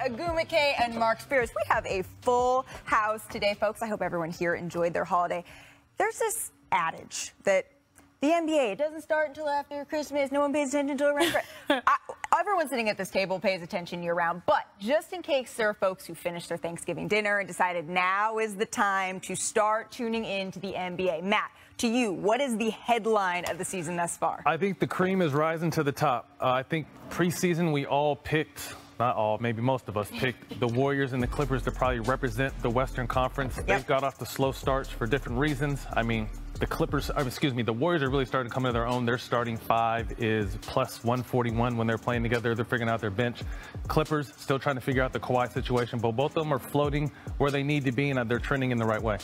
Agumake and Mark Spears. We have a full house today, folks. I hope everyone here enjoyed their holiday. There's this adage that the NBA, it doesn't start until after Christmas. No one pays attention until around Christmas. Everyone sitting at this table pays attention year-round. But just in case there are folks who finished their Thanksgiving dinner and decided now is the time to start tuning in to the NBA. Matt, to you, what is the headline of the season thus far? I think the cream is rising to the top. I think preseason we all picked, not all, maybe most of us picked the Warriors and the Clippers to probably represent the Western Conference. Yep. They've got off the slow starts for different reasons. I mean, the Warriors are really starting to come into their own. Their starting five is plus 141 when they're playing together. They're figuring out their bench. Clippers still trying to figure out the Kawhi situation, but both of them are floating where they need to be, and they're trending in the right way.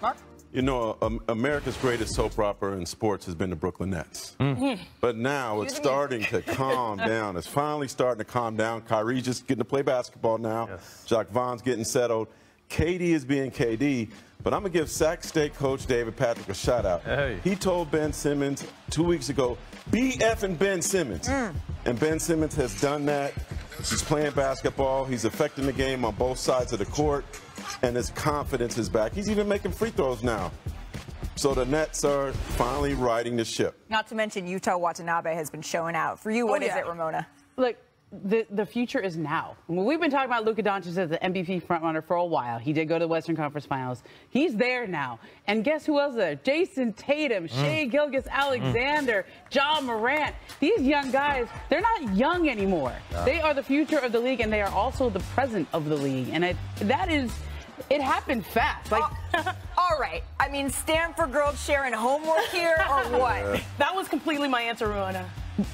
Mark? You know, America's greatest soap opera in sports has been the Brooklyn Nets. But now it's starting to calm down. It's finally starting to calm down. Kyrie's just getting to play basketball now. Yes. Jacques Vaughn's getting settled. KD is being KD. But I'm going to give Sac State coach David Patrick a shout-out. Hey. He told Ben Simmons 2 weeks ago, be effing Ben Simmons. And Ben Simmons has done that. He's playing basketball. He's affecting the game on both sides of the court. And his confidence is back. He's even making free throws now. So the Nets are finally riding the ship. Not to mention Utah Watanabe has been showing out. For you, what is it, Ramona? Look, the future is now. We've been talking about Luka Doncic as the MVP frontrunner for a while. He did go to the Western Conference Finals. He's there now. And guess who else is there? Jason Tatum, Shai Gilgeous-Alexander, Ja Morant. These young guys, they're not young anymore. They are the future of the league, and they are also the present of the league. And it happened fast. Like, all right. I mean, Stanford girls sharing homework here or what? That was completely my answer, Ramona.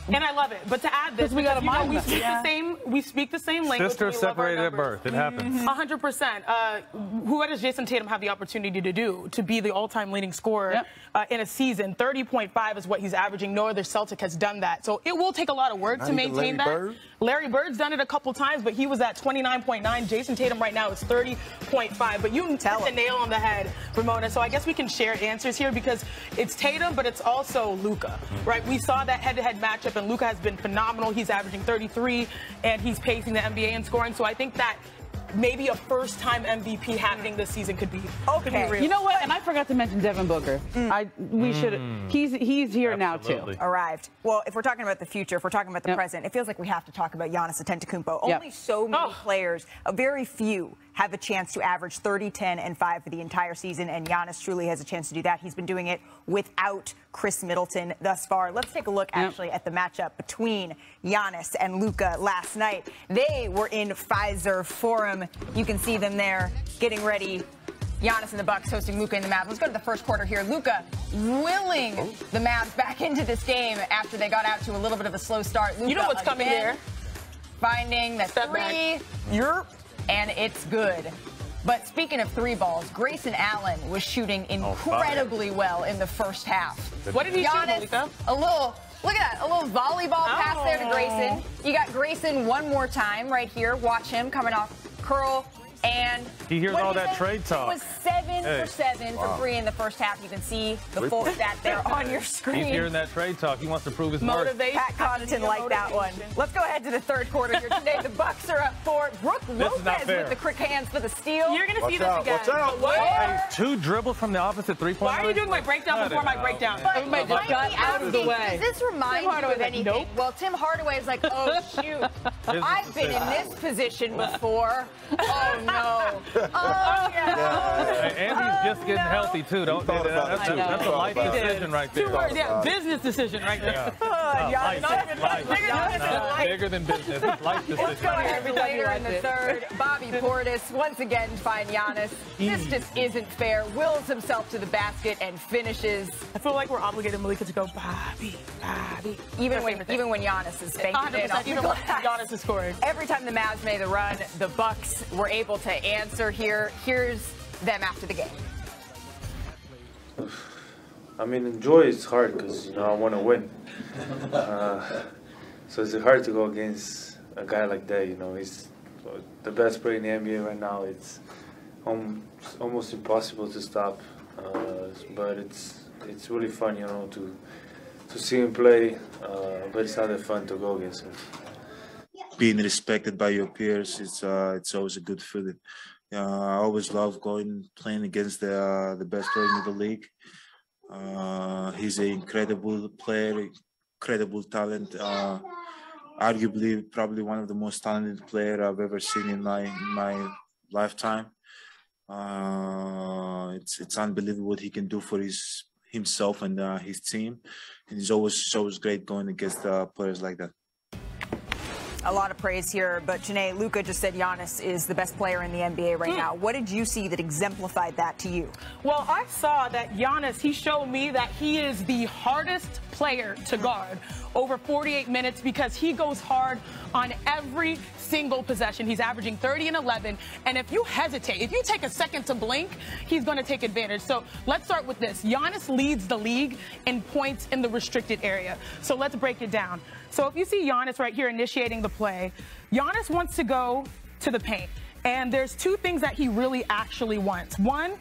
And I love it. But to add this, we got we speak the same language. Sisters separated at birth. It happens. 100%. What does Jason Tatum have the opportunity to do? To be the all-time leading scorer in a season. 30.5 is what he's averaging. No other Celtic has done that. So it will take a lot of work to maintain that. Larry Bird's done it a couple times, but he was at 29.9. Jason Tatum right now is 30.5. But you hit the nail on the head, Ramona. So I guess we can share answers here because it's Tatum, but it's also Luka, right? We saw that head-to-head matchup, and Luka has been phenomenal. He's averaging 33, and he's pacing the NBA in scoring. So I think that maybe a first-time MVP happening this season could be real. You know what? And I forgot to mention Devin Booker. We should. He's here now too. Arrived. Well, if we're talking about the future, if we're talking about the present, it feels like we have to talk about Giannis Antetokounmpo. Only so many players, very few, have a chance to average 30, 10, and 5 for the entire season, and Giannis truly has a chance to do that. He's been doing it without Chris Middleton thus far. Let's take a look actually at the matchup between Giannis and Luka last night. They were in Pfizer Forum. You can see them there getting ready. Giannis and the Bucks hosting Luka and the Mavs. Let's go to the first quarter here. Luka willing the Mavs back into this game after they got out to a little bit of a slow start. Luka, you know what's coming there. Finding that three. And it's good. But speaking of three balls, Grayson Allen was shooting incredibly well in the first half. What did he Giannis, shoot, Luka? Look at that, a little volleyball pass there to Grayson. You got Grayson one more time right here. Watch him coming off curl. And he hears all that trade talk. It was 7 for 7 from 3 in the first half. You can see the full stat there on your screen. He's hearing that trade talk. He wants to prove his worth. Pat Connaughton liked that one. Let's go ahead to the third quarter here today. The Bucks are up 4. Brooke Lopez with the quick hands for the steal. You're going to see this again. Watch out. Two dribbles from the opposite three-point line. Why are you doing my breakdown before my breakdown? Everybody just got out of the way. Does this remind you of anything? Well, Tim Hardaway is like, oh, shoot. I've been in this position before. Oh, no. Oh, yeah. And he's just getting healthy, too. That's a life decision right there. 2 words, business decision right there. Bigger than business. It's life decision. Let's go ahead later in the third. Bobby Portis once again find Giannis. This just isn't fair. Wills himself to the basket and finishes. I feel like we're obligated, Malika, to go, Bobby. Even when Giannis is banking in off the glass. Giannis is scoring. Every time the Mavs made the run, the Bucks were able to answer here. Here's them after the game. I mean, enjoy is hard because, I want to win. So it's hard to go against a guy like that, He's the best player in the NBA right now. It's almost impossible to stop. But it's really fun, to see him play. But it's not that fun to go against him. being respected by your peers, it's always a good feeling. I always love playing against the best player in the league. He's an incredible player, incredible talent. Arguably, probably one of the most talented players I've ever seen in my lifetime. It's unbelievable what he can do for himself and his team, and it's always great going against players like that. A lot of praise here, but Janae, Luka just said Giannis is the best player in the NBA right now. What did you see that exemplified that to you? Well, I saw that Giannis, he showed me that he is the hardest player to guard over 48 minutes because he goes hard on every single possession. He's averaging 30 and 11, and if you hesitate, if you take a second to blink, he's going to take advantage. So let's start with this. Giannis leads the league in points in the restricted area. So let's break it down. So if you see Giannis right here initiating the play, Giannis wants to go to the paint. And there's two things that he really actually wants. One,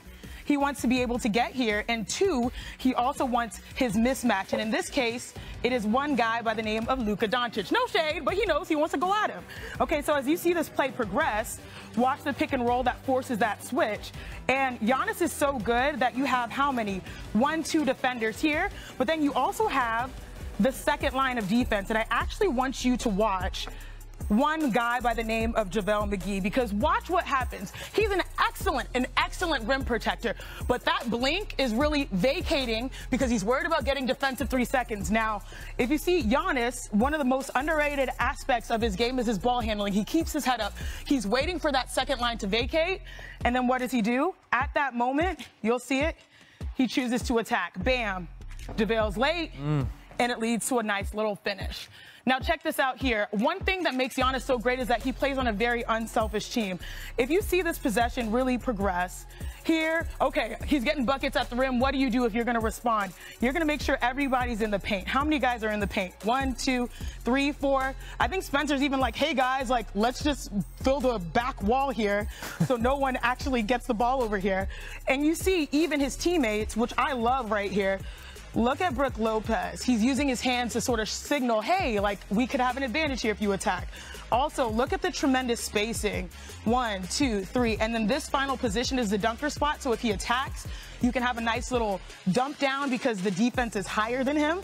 he wants to be able to get here. And two, he also wants his mismatch. And in this case, it is one guy by the name of Luka Doncic. No shade, but he knows he wants to go at him. Okay, so as you see this play progress, watch the pick and roll that forces that switch. And Giannis is so good that you have how many? 1, 2 defenders here, but then you also have the second line of defense. And I actually want you to watch one guy by the name of JaVale McGee, because watch what happens. He's an excellent rim protector, but that blink is really vacating because he's worried about getting defensive 3 seconds. Now, if you see Giannis, one of the most underrated aspects of his game is his ball handling. He keeps his head up. He's waiting for that second line to vacate, and then what does he do? At that moment, you'll see it, he chooses to attack. Bam, JaVale's late. And it leads to a nice little finish. Now, check this out here. One thing that makes Giannis so great is that he plays on a very unselfish team. If you see this possession really progress, here, okay, he's getting buckets at the rim. What do you do if you're going to respond? You're going to make sure everybody's in the paint. How many guys are in the paint? 1, 2, 3, 4. I think Spencer's even like, hey, guys, like, let's just fill the back wall here so no one actually gets the ball over here. And you see even his teammates, which I love right here. Look at Brook Lopez. He's using his hands to sort of signal, hey, like, we could have an advantage here if you attack. Also, look at the tremendous spacing. 1, 2, 3. And then this final position is the dunker spot. So if he attacks, you can have a nice little dump down because the defense is higher than him.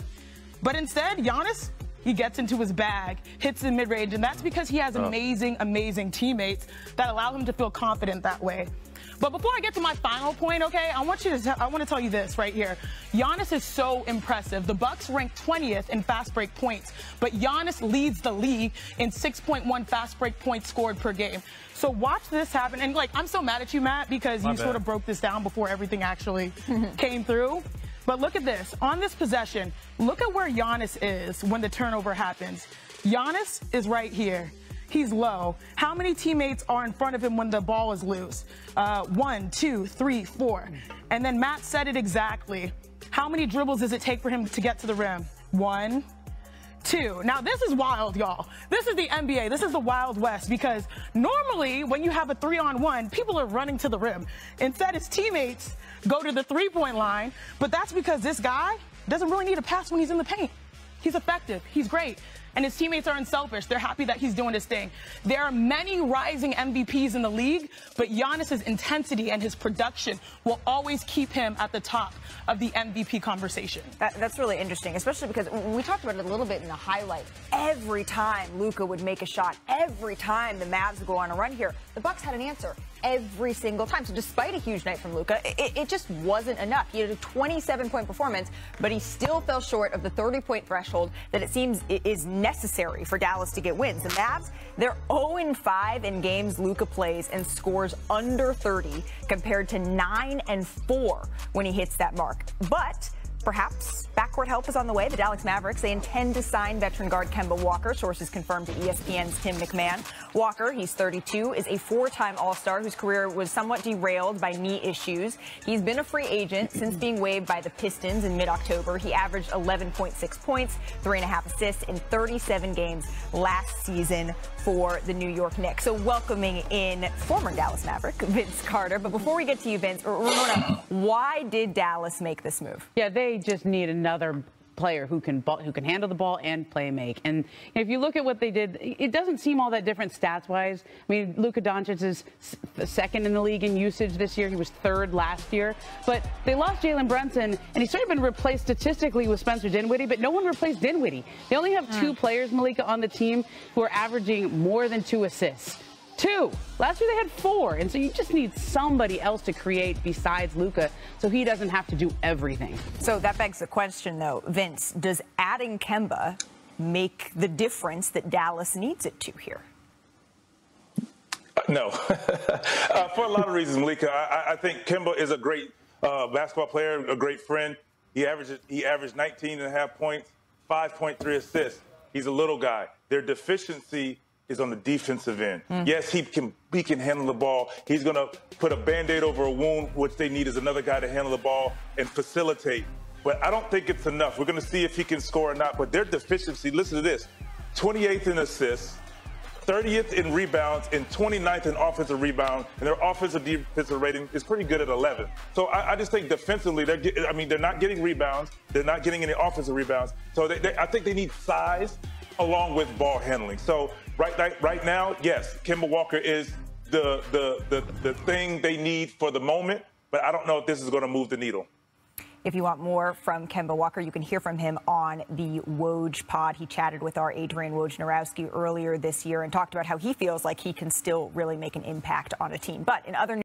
But instead, Giannis, he gets into his bag, hits the mid-range, and that's because he has amazing teammates that allow him to feel confident that way. But before I get to my final point, okay, I want to tell you this right here. Giannis is so impressive. The Bucks rank 20th in fast break points, but Giannis leads the league in 6.1 fast break points scored per game. So watch this happen. And, like, I'm so mad at you, Matt, because you sort of broke this down before everything actually came through. But look at this. On this possession, look at where Giannis is when the turnover happens. Giannis is right here. He's low. How many teammates are in front of him when the ball is loose? 1, 2, 3, 4. And then Matt said it exactly. How many dribbles does it take for him to get to the rim? 1, 2. Now, this is wild, y'all. This is the NBA. This is the Wild West, because normally when you have a 3-on-1, people are running to the rim. Instead, his teammates go to the three-point line, but that's because this guy doesn't really need a pass when he's in the paint. He's effective. He's great. And his teammates are unselfish. They're happy that he's doing his thing. There are many rising MVPs in the league, but Giannis's intensity and his production will always keep him at the top of the MVP conversation. That's really interesting, especially because we talked about it a little bit in the highlight. Every time Luka would make a shot, every time the Mavs would go on a run here, the Bucks had an answer every single time. So despite a huge night from Luka, it just wasn't enough. He had a 27-point performance, but he still fell short of the 30-point threshold that it seems is necessary for Dallas to get wins. The Mavs, they're 0-5 in games Luka plays and scores under 30 compared to 9-4 when he hits that mark. But perhaps backcourt help is on the way. The Dallas Mavericks, they intend to sign veteran guard Kemba Walker. Sources confirmed to ESPN's Tim McMahon. Walker, he's 32, is a four-time All-Star whose career was somewhat derailed by knee issues. He's been a free agent since being waived by the Pistons in mid-October. He averaged 11.6 points, 3.5 assists in 37 games last season for the New York Knicks. So welcoming in former Dallas Maverick, Vince Carter. But before we get to you, Vince, Ramona, why did Dallas make this move? Yeah, they just need another player who can handle the ball and play make. And if you look at what they did, it doesn't seem all that different stats-wise. I mean, Luka Doncic is second in the league in usage this year. He was third last year. But they lost Jalen Brunson, and he's sort of been replaced statistically with Spencer Dinwiddie, but no one replaced Dinwiddie. They only have two players, Malika, on the team who are averaging more than 2 assists. 2. Last year they had 4, and so you just need somebody else to create besides Luka so he doesn't have to do everything. So that begs the question, though, Vince, does adding Kemba make the difference that Dallas needs it to here? No. For a lot of reasons, Malika. I think Kemba is a great basketball player, a great friend. He averaged 19.5 points, 5.3 assists. He's a little guy. Their deficiency is on the defensive end. Yes, he can handle the ball. He's going to put a Band-Aid over a wound. What they need is another guy to handle the ball and facilitate. But I don't think it's enough. We're going to see if he can score or not. But their deficiency, listen to this, 28th in assists, 30th in rebounds, and 29th in offensive rebound. And their offensive defensive rating is pretty good at 11. So I just think defensively, they're not getting rebounds. They're not getting any offensive rebounds. So I think they need size along with ball handling. So right now, yes, Kemba Walker is the thing they need for the moment, but I don't know if this is going to move the needle. If you want more from Kemba Walker, you can hear from him on the Woj pod. He chatted with our Adrian Wojnarowski earlier this year and talked about how he feels like he can still really make an impact on a team. But in other